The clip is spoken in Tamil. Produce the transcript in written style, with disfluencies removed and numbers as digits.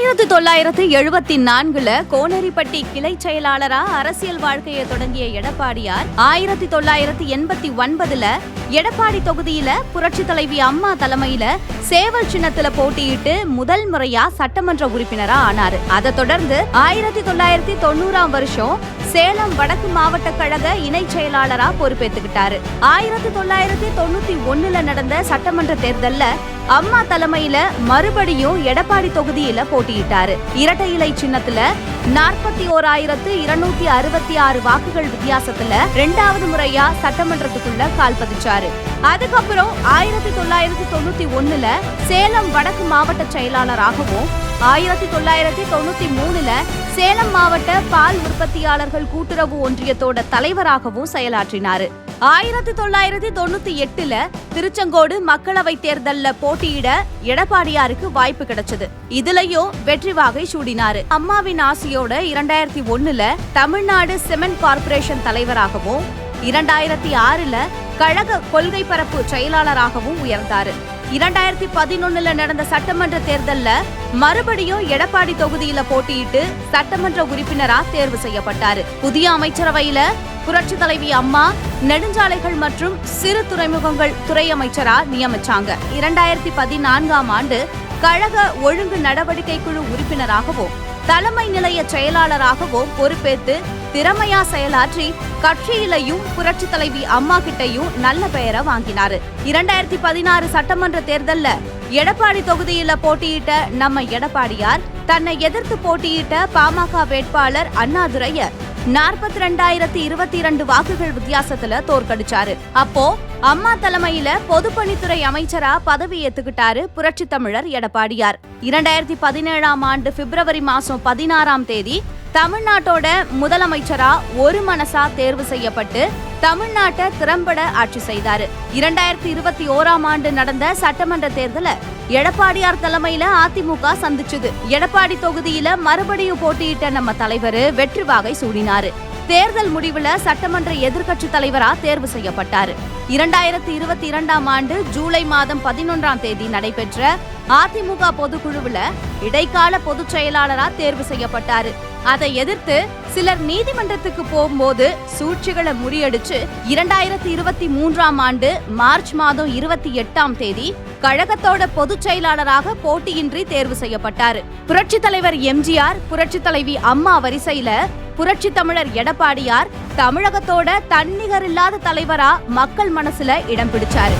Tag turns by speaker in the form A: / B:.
A: 1974 கோனேரிப்பட்டி கிளை செயலாளரா அரசியல் வாழ்க்கையை தொடங்கிய எடப்பாடியார் 1989 எடப்பாடி தொகுதியில புரட்சி தலைவி அம்மா தலைமையில சேவல் சின்னத்துல போட்டியிட்டு முதல் முறையா சட்டமன்ற உறுப்பினரா ஆனாரு. அதை தொடர்ந்து 1990 சேலம் வடக்கு மாவட்ட கழக இணை செயலாளரா பொறுப்பேற்றுக்கிட்டாரு. 1991 நடந்த சட்டமன்ற தேர்தல்ல அம்மா தலைமையில மறுபடியும் எடப்பாடி தொகுதியில போட்டியிட்டாரு. இரட்டை இலை சின்னத்துல 41,266 வாக்குகள் வித்தியாசத்துல 2வது முறையா சட்டமன்றத்துக்குள்ள கால் பதிச்சாரு. அதுக்கப்புறம் 1991 சேலம் வடக்கு மாவட்ட செயலாளராகவும் 1993 சேலம் மாவட்ட பால் உற்பத்தியாளர்கள் கூட்டுறவு ஒன்றியத்தோட தலைவராகவும் செயலாற்றினாரு. 1998 திருச்செங்கோடு மக்களவை தேர்தல்ல போட்டியிட எடப்பாடியாருக்கு வாய்ப்பு கிடைச்சது. இதுலயும் வெற்றி வாகை சூடினாரு. அம்மாவின் ஆசையோட 2001 தமிழ்நாடு சிமெண்ட் கார்ப்பரேஷன் தலைவராகவும் 2006 கழக கொள்கை பரப்பு செயலாளராகவும் உயர்ந்தாரு. 2011 நடந்த சட்டமன்ற தேர்தல்ல மறுபடியும் எடப்பாடி தொகுதியில போட்டியிட்டு சட்டமன்ற உறுப்பினரா தேர்வு செய்யப்பட்டாரு. புதிய அமைச்சரவையில புரட்சி தலைவி அம்மா நெடுஞ்சாலைகள் மற்றும் சிறு துறைமுகங்கள் துறை அமைச்சரா நியமிச்சாங்க. 2014 கழக ஒழுங்கு நடவடிக்கை குழு உறுப்பினராகவும் தலைமை நிலைய செயலாளராகவும் பொறுப்பேற்று திறமையா செயலாற்றி கட்சியிலையும் புரட்சி தலைவி அம்மா கிட்டையும் நல்ல பெயரை வாங்கினாரு. 2016 சட்டமன்ற தேர்தல்ல எடப்பாடி தொகுதியில போட்டியிட்ட நம்ம எடப்பாடியார் தன்னை எதிர்த்து போட்டியிட்ட பாமக வேட்பாளர் அண்ணாதுரைய 42,022 வாக்குகள் வித்தியாசத்துல தோற்கடிச்சாரு. அப்போ அம்மா தலைமையில பொதுப்பணித்துறை அமைச்சரா பதவி ஏத்துக்கிட்டாரு புரட்சி தமிழர் எடப்பாடியார். 2017 பிப்ரவரி 16 தமிழ்நாட்டோட முதலமைச்சரா ஒரு மனசா தேர்வு செய்யப்பட்டு தமிழ்நாட்டை திறம்பட ஆட்சி செய்தாரு. 2021 நடந்த சட்டமன்ற தேர்தல எடப்பாடியார் தலைமையில அதிமுக சந்திச்சது. எடப்பாடி தொகுதியில மறுபடியும் போட்டியிட்ட நம்ம தலைவர் வெற்றி வாகை சூடினாரு. தேர்தல் முடிவுல சட்டமன்ற எதிர்க்கட்சி தலைவரா தேர்வு செய்யப்பட்டாரு. 2022 ஜூலை 11 நடைபெற்ற அதிமுக பொதுக்குழுவுல இடைக்கால பொதுச் செயலாளரா தேர்வு செய்யப்பட்டாரு. அதை எதிர்த்து சிலர் நீதிமன்றத்துக்கு போகும்போது சூழ்ச்சிகளை முறியடிச்சு 2023 மார்ச் 28 கழகத்தோட பொதுச் செயலாளராக போட்டியின்றி தேர்வு செய்யப்பட்டாரு. புரட்சி தலைவர் எம்ஜிஆர், புரட்சி தலைவி அம்மா வரிசையில புரட்சி தமிழர் எடப்பாடியார் தமிழகத்தோட தன்னிகரில்லாத தலைவரா மக்கள் மனசுல இடம் பிடிச்சாரு.